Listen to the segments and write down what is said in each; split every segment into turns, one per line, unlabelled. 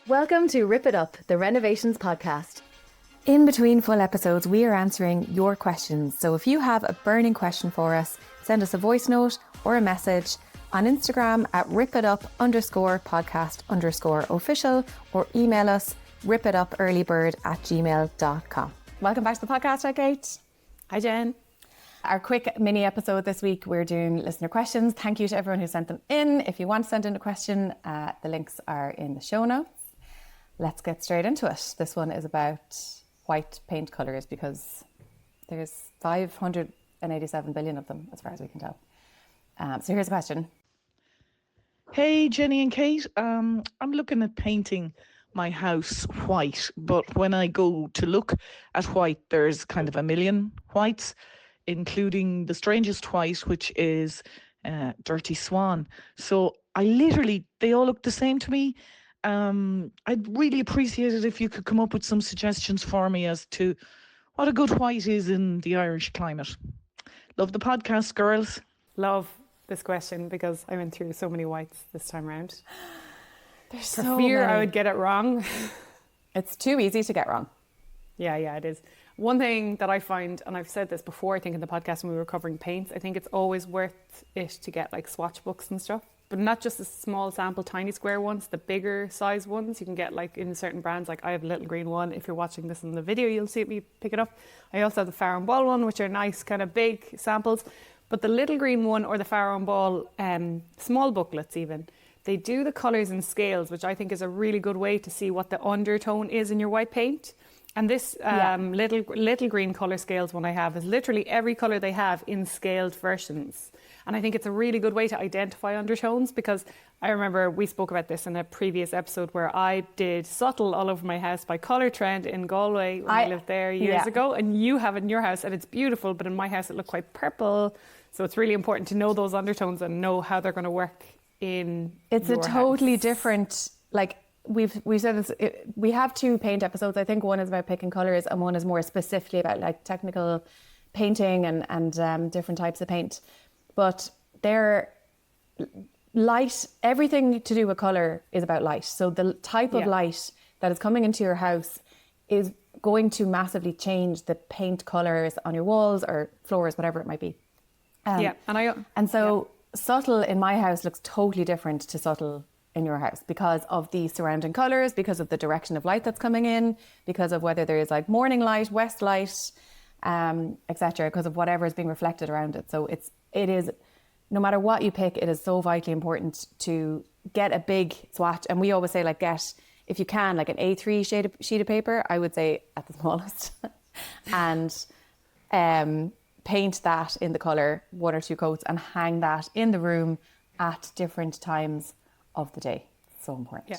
Welcome to Rip It Up, the Renovations podcast.
In between full episodes, we are answering your questions. So if you have a burning question for us, send us a voice note or a message on Instagram at ripitup_podcast_official or email us ripitupearlybird@gmail.com.
Welcome back to the podcast, hi Kate.
Hi Jen.
Our quick mini episode this week, we're doing listener questions. Thank you to everyone who sent them in. If you want to send in a question, the links are in the show notes. Let's get straight into it. This one is about white paint colours because there's 587 billion of them as far as we can tell. So here's a question.
Hey Jenny and Kate, I'm looking at painting my house white, but when I go to look at white, there's kind of a million whites, including the strangest white, which is Dirty Swan. So they all look the same to me. I'd really appreciate it if you could come up with some suggestions for me as to what a good white is in the Irish climate. Love the podcast, girls.
Love this question because I went through so many whites this time around.
There's
For
so
fear
many.
I would get it wrong.
It's too easy to get wrong.
Yeah, it is. One thing that I find, and I've said this before, I think in the podcast when we were covering paints, I think it's always worth it to get like swatch books and stuff. But not just the small sample, tiny square ones, the bigger size ones you can get like in certain brands. Like I have a Little Greene one. If you're watching this in the video, you'll see me pick it up. I also have the Farrow one, which are nice kind of big samples. But the Little Greene one or the Farrow Ball, small booklets even, they do the colours in scales, which I think is a really good way to see what the undertone is in your white paint. And this Little Greene colour scales one I have is literally every colour they have in scaled versions. And I think it's a really good way to identify undertones because I remember we spoke about this in a previous episode where I did Subtle all over my house by Colourtrend in Galway when I lived there years ago. And you have it in your house and it's beautiful, but in my house it looked quite purple. So it's really important to know those undertones and know how they're going to work in
It's
your
a totally
house.
different, like we've said this, we have two paint episodes. I think one is about picking colours and one is more specifically about like technical painting and different types of paint. But they're light, everything to do with colour is about light. So the type of light that is coming into your house is going to massively change the paint colours on your walls or floors, whatever it might be. Subtle in my house looks totally different to subtle in your house because of the surrounding colours, because of the direction of light that's coming in, because of whether there is like morning light, west light, etc., because of whatever is being reflected around it. So it is, no matter what you pick, it is so vitally important to get a big swatch. And we always say like if you can, like an A3 sheet of paper, I would say at the smallest, and paint that in the colour, one or two coats, and hang that in the room at different times of the day. So important.
Yeah.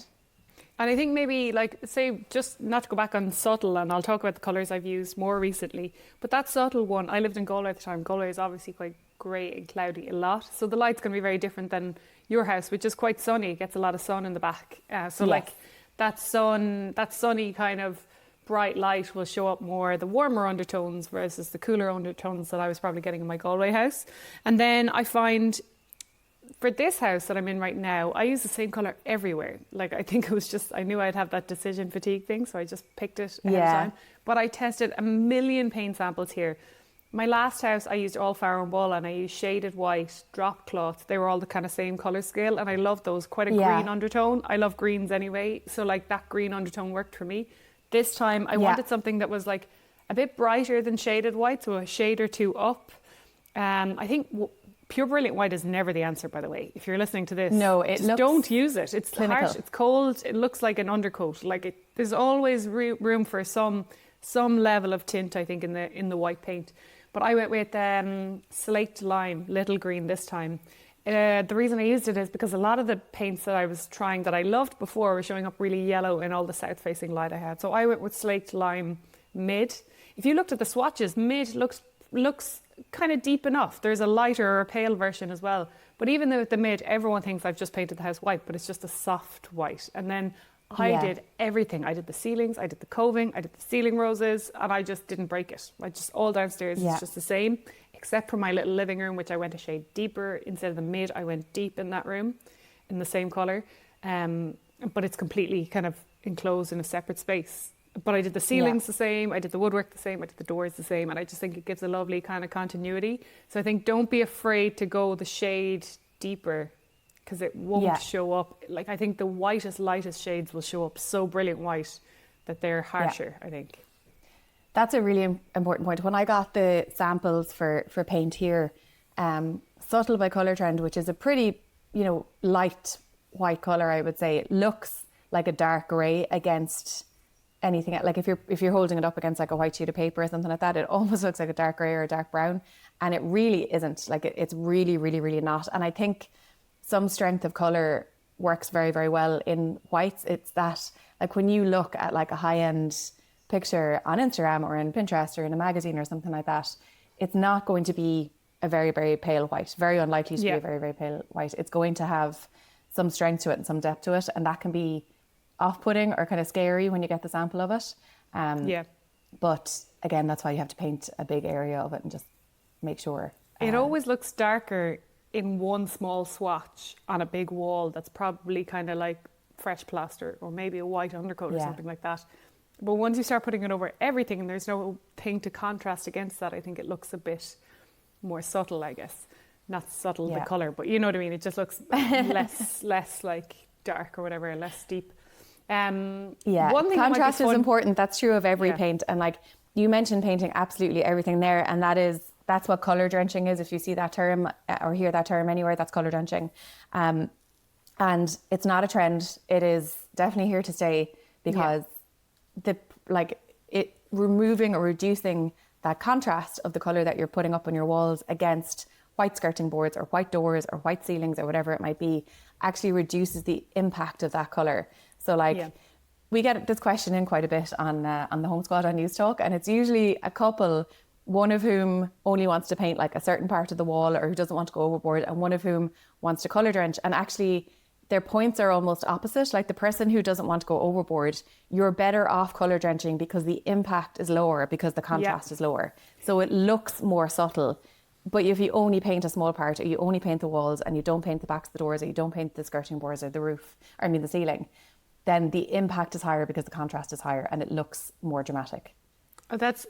And I think maybe like, say, just not to go back on subtle, and I'll talk about the colours I've used more recently, but that subtle one, I lived in Galway at the time. Galway is obviously quite grey and cloudy a lot. So the light's going to be very different than your house, which is quite sunny. It gets a lot of sun in the back. Like that sunny kind of bright light will show up more the warmer undertones versus the cooler undertones that I was probably getting in my Galway house. And then I find for this house that I'm in right now, I use the same colour everywhere. Like I think it was just, I knew I'd have that decision fatigue thing, so I just picked it ahead of time. But I tested a million paint samples here. My last house, I used all Farrow Ball and I used shaded white, Dropcloth. They were all the kind of same colour scale and I loved those. Quite a green undertone. I love greens anyway, so like that green undertone worked for me. This time I wanted something that was like a bit brighter than shaded white, so a shade or two up. I think pure brilliant white is never the answer, by the way. If you're listening to this, don't use it. It's
clinical.
Harsh, it's cold, it looks like an undercoat. Like there's always room for some level of tint, I think, in the white paint. But I went with Slaked Lime, Little Greene this time. The reason I used it is because a lot of the paints that I was trying that I loved before were showing up really yellow in all the south-facing light I had. So I went with Slaked Lime Mid. If you looked at the swatches, Mid looks kind of deep enough. There's a lighter or a pale version as well. But even with the Mid, everyone thinks I've just painted the house white, but it's just a soft white. And then I did everything. I did the ceilings, I did the coving, I did the ceiling roses, and I just didn't break it. I just, all downstairs is just the same, except for my little living room, which I went a shade deeper. Instead of the Mid, I went deep in that room in the same colour. And but it's completely kind of enclosed in a separate space. But I did the ceilings the same, I did the woodwork the same, I did the doors the same, and I just think it gives a lovely kind of continuity. So I think don't be afraid to go the shade deeper, because it won't show up. Like, I think the whitest, lightest shades will show up so brilliant white that they're harsher, I think.
That's a really important point. When I got the samples for paint here, Subtle by Colourtrend, which is a pretty, light white colour, I would say, it looks like a dark grey against anything. Like if you're holding it up against like a white sheet of paper or something like that, it almost looks like a dark grey or a dark brown, and it really isn't. Like it's really, really, really not. And I think some strength of colour works very, very well in whites. It's that, like, when you look at like a high-end picture on Instagram or in Pinterest or in a magazine or something like that, it's not going to be a very, very pale white. Very unlikely to be a very, very pale white. It's going to have some strength to it and some depth to it, and that can be off-putting or kind of scary when you get the sample of it. But again, that's why you have to paint a big area of it and just make sure.
It always looks darker in one small swatch on a big wall that's probably kind of like fresh plaster or maybe a white undercoat or something like that. But once you start putting it over everything and there's no thing to contrast against that, I think it looks a bit more subtle, I guess. Not subtle, the colour, but you know what I mean? It just looks less like dark or whatever, less deep. One thing
contrast is important. That's true of every paint. And like you mentioned painting absolutely everything there, and that's what colour drenching is. If you see that term or hear that term anywhere, that's colour drenching. And it's not a trend. It is definitely here to stay, because removing or reducing that contrast of the colour that you're putting up on your walls against white skirting boards or white doors or white ceilings or whatever it might be actually reduces the impact of that colour. So we get this question in quite a bit on the Home Squad on News Talk, and it's usually a couple, one of whom only wants to paint like a certain part of the wall or who doesn't want to go overboard, and one of whom wants to colour drench. And actually their points are almost opposite. Like the person who doesn't want to go overboard, you're better off colour drenching because the impact is lower, because the contrast is lower. So it looks more subtle. But if you only paint a small part, or you only paint the walls and you don't paint the backs of the doors, or you don't paint the skirting boards or the roof, the ceiling, then the impact is higher because the contrast is higher and it looks more dramatic.
That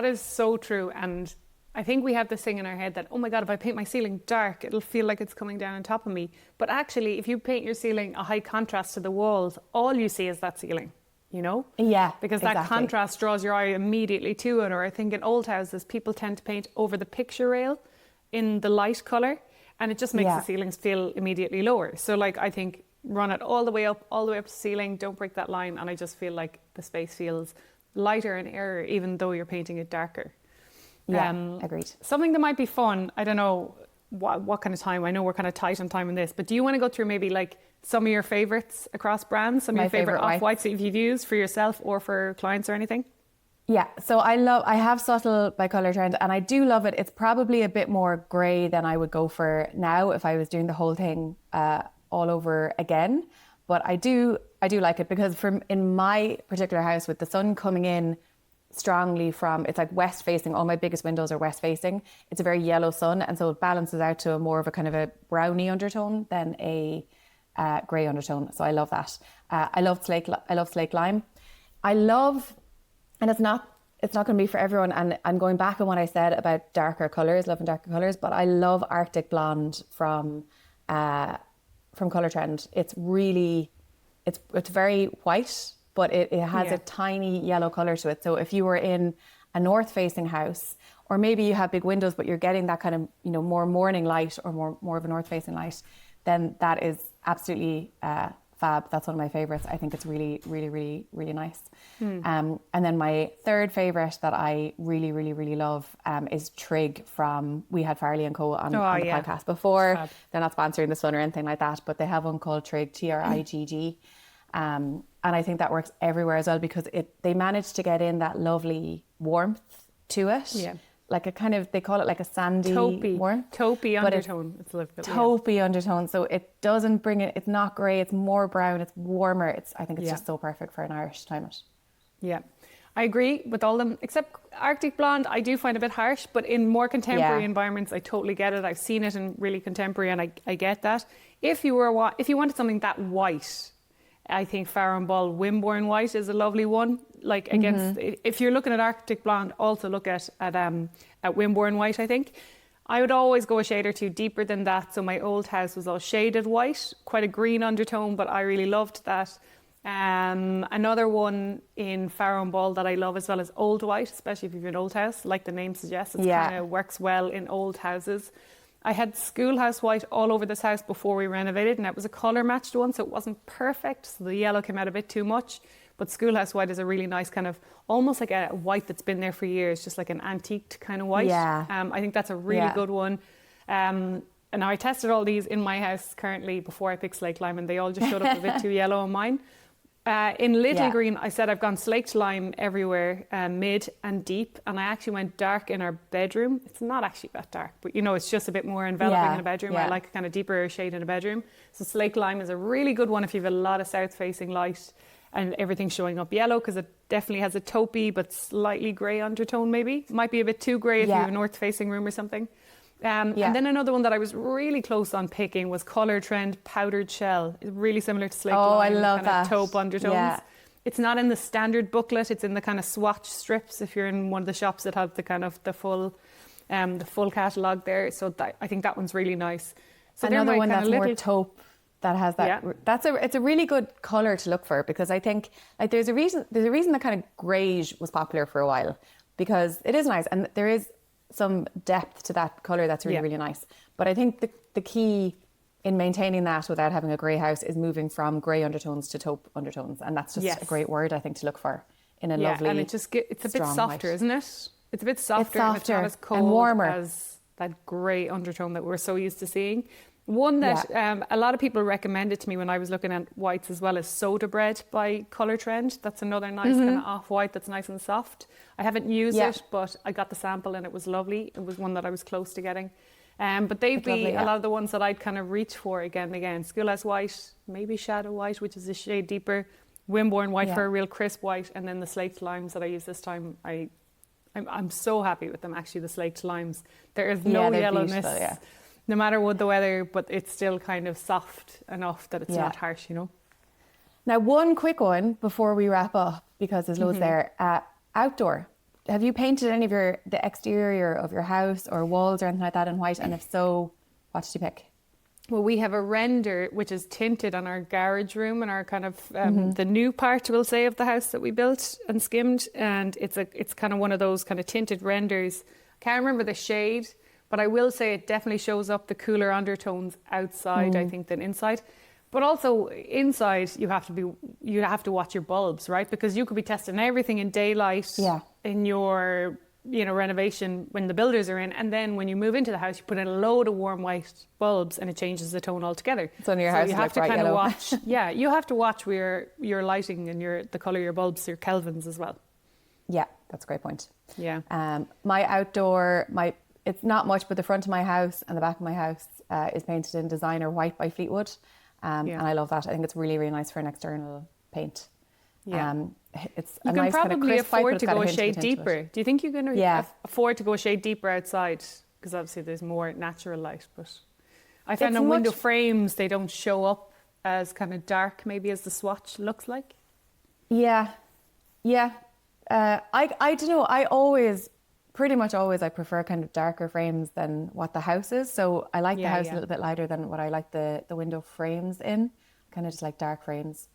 is so true. And I think we have this thing in our head that, oh my God, if I paint my ceiling dark, it'll feel like it's coming down on top of me. But actually, if you paint your ceiling a high contrast to the walls, all you see is that ceiling,
Yeah,
because that contrast draws your eye immediately to it. Or I think in old houses, people tend to paint over the picture rail in the light colour, and it just makes the ceilings feel immediately lower. So like, I think run it all the way up to the ceiling, don't break that line, and I just feel like the space feels lighter and airer even though you're painting it darker.
Agreed.
Something that might be fun, I don't know what kind of time, I know we're kind of tight on time on this, but do you want to go through maybe like some of your favourites across brands, some of your favourite off-whites that you've used for yourself or for clients or anything?
Yeah, so I have Subtle by Colourtrend, and I do love it. It's probably a bit more grey than I would go for now if I was doing the whole thing all over again. But I do like it, because in my particular house, with the sun coming in strongly from, it's like west facing, all my biggest windows are west facing, it's a very yellow sun, and so it balances out to a more of a kind of a browny undertone than a grey undertone. So I love that. I love Slaked Lime. And it's not going to be for everyone, and I'm going back on what I said about darker colours, loving darker colours, but I love Arctic Blonde from Colourtrend. It's really, it's very white, but it has a tiny yellow colour to it. So if you were in a north-facing house, or maybe you have big windows, but you're getting that kind of, more morning light or more of a north-facing light, then that is absolutely fab. That's one of my favourites. I think it's really, really, really, really nice. And then my third favourite that I really, really, really love is Trigg from, we had Farrelly Co on the podcast before. Fab. They're not sponsoring this one or anything like that, but they have one called Trigg, Trigg. And I think that works everywhere as well, because they managed to get in that lovely warmth to it. Yeah. Like a kind of, they call it like a sandy warmth.
Taupey undertone. It's
taupey undertone. So it doesn't bring it, it's not grey, it's more brown, it's warmer. I think it's just so perfect for an Irish climate.
Yeah. I agree with all of them, except Arctic Blonde, I do find a bit harsh, but in more contemporary environments, I totally get it. I've seen it in really contemporary, and I get that. If you wanted something that white, I think Farrow Wimborne white is a lovely one. Like against, if you're looking at Arctic blonde, also look at Wimborne white. I think I would always go a shade or two deeper than that. So my old house was all shaded white, quite a green undertone, but I really loved that. Another one in Farrow and Ball that I love as well is old white, especially if you have an old house, like the name suggests. It kind of works well in old houses. I had Schoolhouse white all over this house before we renovated, and it was a colour matched one, so it wasn't perfect. So the yellow came out a bit too much. But Schoolhouse white is a really nice kind of, almost like a white that's been there for years, just like an antiqued kind of white.
Yeah.
I think that's a really good one. And I tested all these in my house currently before I picked Slaked Lime, and they all just showed up a bit too yellow on mine. In Little Greene, I said I've gone Slaked Lime everywhere, mid and deep, and I actually went dark in our bedroom. It's not actually that dark, but you know, it's just a bit more enveloping in a bedroom. I like a kind of deeper shade in a bedroom. So Slaked Lime is a really good one if you have a lot of south-facing light and everything's showing up yellow, because it definitely has a taupey but slightly grey undertone maybe. Might be a bit too grey if you have a north-facing room or something. And then another one that I was really close on picking was Colourtrend Powdered Shell. It's really similar to Slaked Lime.
I love that.
Taupe undertones. It's not in the standard booklet. It's in the kind of swatch strips if you're in one of the shops that have the kind of the full catalogue there. So I think that one's really nice. So
another one that's more taupe that has that. It's a really good colour to look for, because I think like there's a reason that kind of greige was popular for a while, because it is nice and there is some depth to that colour that's really, really nice. But I think the key in maintaining that without having a grey house is moving from grey undertones to taupe undertones. And that's just a great word, I think, to look for in a lovely,
and it's a bit softer,
white.
Isn't it? It's a bit softer,
and
it's not as cold
and warmer
as that grey undertone that we're so used to seeing. One that a lot of people recommended to me when I was looking at whites as well is Soda Bread by Colourtrend. That's another nice kind of off-white that's nice and soft. I haven't used it, but I got the sample and it was lovely. It was one that I was close to getting. But they'd be a lot of the ones that I'd kind of reach for again and again. Schoolhouse white, maybe Shadow white, which is a shade deeper. Wimborne white for a real crisp white. And then the Slaked Limes that I use this time, I'm so happy with them, actually, the Slaked Limes. There is no yellowness. No matter what the weather, but it's still kind of soft enough that it's not harsh, you know.
Now, one quick one before we wrap up, because there's loads there. Outdoor. Have you painted any of the exterior of your house or walls or anything like that in white? And if so, what did you pick?
Well, we have a render which is tinted on our garage room and our kind of the new part, we'll say, of the house that we built and skimmed. And it's kind of one of those kind of tinted renders. Can't remember the shade, but I will say it definitely shows up the cooler undertones outside, I think, than inside. But also inside, you have to watch your bulbs, right? Because you could be testing everything in daylight in your renovation when the builders are in, and then when you move into the house, you put in a load of warm white bulbs, and it changes the tone altogether.
So in your house,
you have to
kind
of watch. You have to watch where your lighting and the colour of your bulbs, your kelvins as well.
Yeah, that's a great point.
Yeah.
My outdoor, it's not much, but the front of my house and the back of my house is painted in designer white by Fleetwood. And I love that. I think it's really, really nice for an external paint. Yeah. It's
you
a
can
nice
probably
kind of crisp
afford
white,
to go a shade deeper. Do you think you can afford to go a shade deeper outside? Because obviously there's more natural light. But I found on window frames, they don't show up as kind of dark maybe as the swatch looks like.
Yeah. I don't know. Pretty much always, I prefer kind of darker frames than what the house is. So I like the house a little bit lighter than what I like the window frames in. Kind of just like dark frames.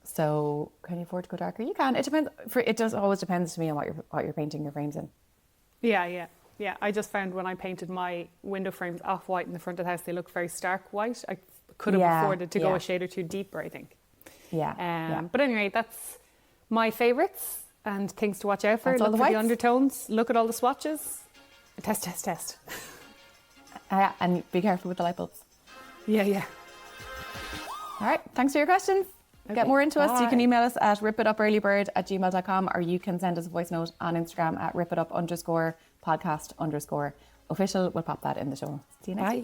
So can you afford to go darker? You can. It depends. It just always depends to me on what you're painting your frames in.
Yeah. I just found when I painted my window frames off white in the front of the house, they look very stark white. I could have afforded to go a shade or two deeper, I think. But anyway, that's my favourites. And things to watch out for. Look for the undertones. Look at all the swatches. Test.
And be careful with the light bulbs.
Yeah.
All right. Thanks for your questions.
Okay,
Get more into us. You can email us at ripitupearlybird@gmail.com, or you can send us a voice note on Instagram at ripitup_podcast_official. We'll pop that in the show. See you next week.